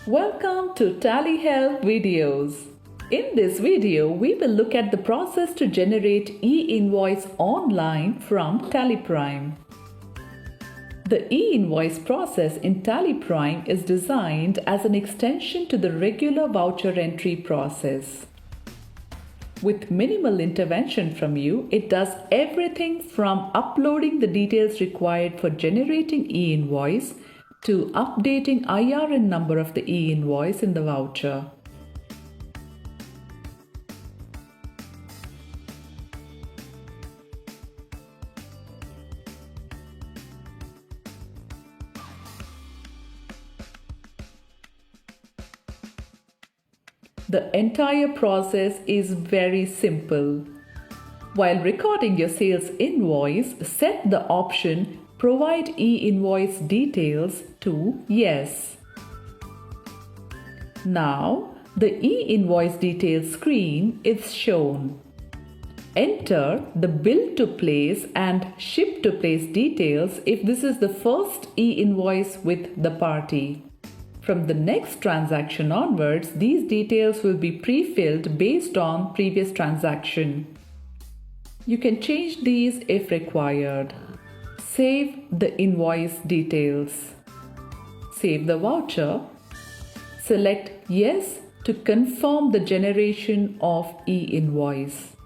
Welcome to Tally Help videos. In this video, we will look at the process to generate e-invoice online from TallyPrime. The e-invoice process in TallyPrime is designed as an extension to the regular voucher entry process. With minimal intervention from you, it does everything from uploading the details required for generating e-invoice to updating IRN number of the e-invoice in the voucher. The entire process is very simple. While recording your sales invoice, set the option Provide e-invoice details to Yes. Now, the e-invoice details screen is shown. Enter the bill to place and ship to place details if this is the first e-invoice with the party. From the next transaction onwards, these details will be pre-filled based on previous transaction. You can change these if required. Save the invoice details. Save the voucher. Select Yes to confirm the generation of e-invoice.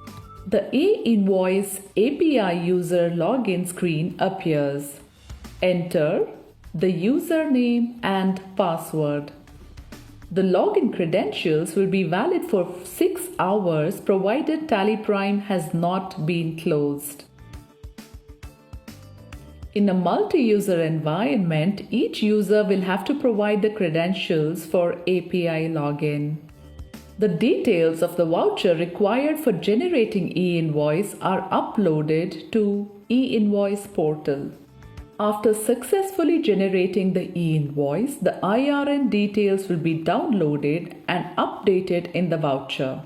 The e-invoice API user login screen appears. Enter the username and password. The login credentials will be valid for 6 hours provided TallyPrime has not been closed. In a multi-user environment, each user will have to provide the credentials for API login. The details of the voucher required for generating e-invoice are uploaded to e-invoice portal. After successfully generating the e-invoice, the IRN details will be downloaded and updated in the voucher.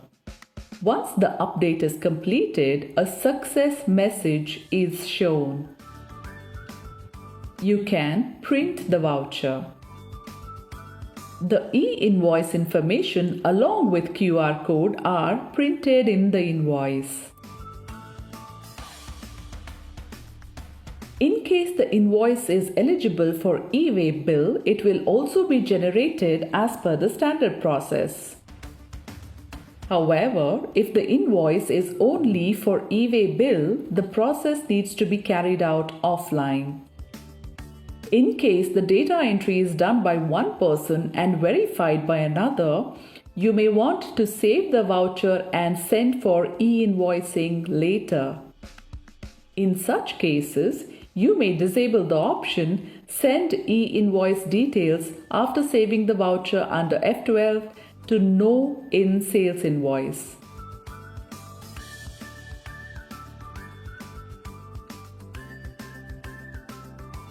Once the update is completed, a success message is shown. You can print the voucher. The e-invoice information along with QR code are printed in the invoice. In case the invoice is eligible for e-way bill, it will also be generated as per the standard process. However, if the invoice is only for e-way bill, the process needs to be carried out offline. In case the data entry is done by one person and verified by another, you may want to save the voucher and send for e-invoicing later. In such cases, you may disable the option Send e-invoice details after saving the voucher under F12 to No in Sales Invoice.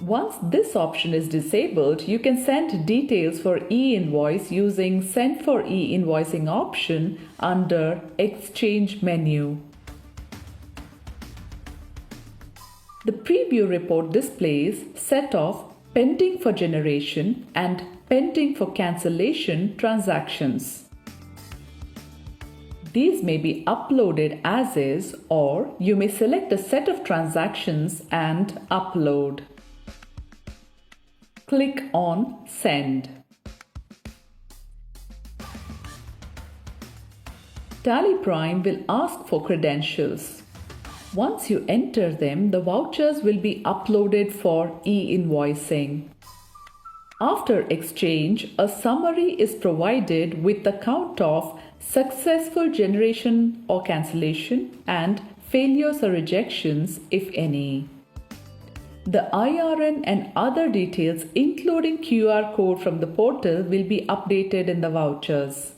Once this option is disabled, you can send details for e-invoice using Send for e-invoicing option under Exchange menu. The preview report displays set of pending for generation and pending for cancellation transactions. These may be uploaded as is, or you may select a set of transactions and upload. Click on Send. TallyPrime will ask for credentials. Once you enter them, the vouchers will be uploaded for e-invoicing. After exchange, a summary is provided with the count of successful generation or cancellation and failures or rejections, if any. The IRN and other details, including QR code from the portal, will be updated in the vouchers.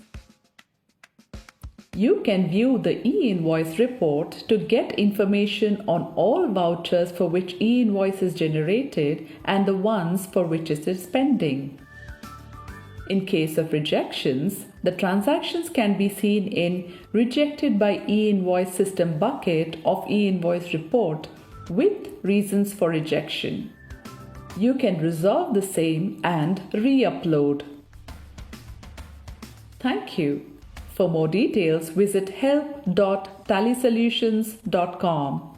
You can view the e-invoice report to get information on all vouchers for which e-invoice is generated and the ones for which it is pending. In case of rejections, the transactions can be seen in Rejected by e-invoice system bucket of e-invoice report with reasons for rejection. You can resolve the same and re-upload. Thank you. For more details, visit help.tallysolutions.com.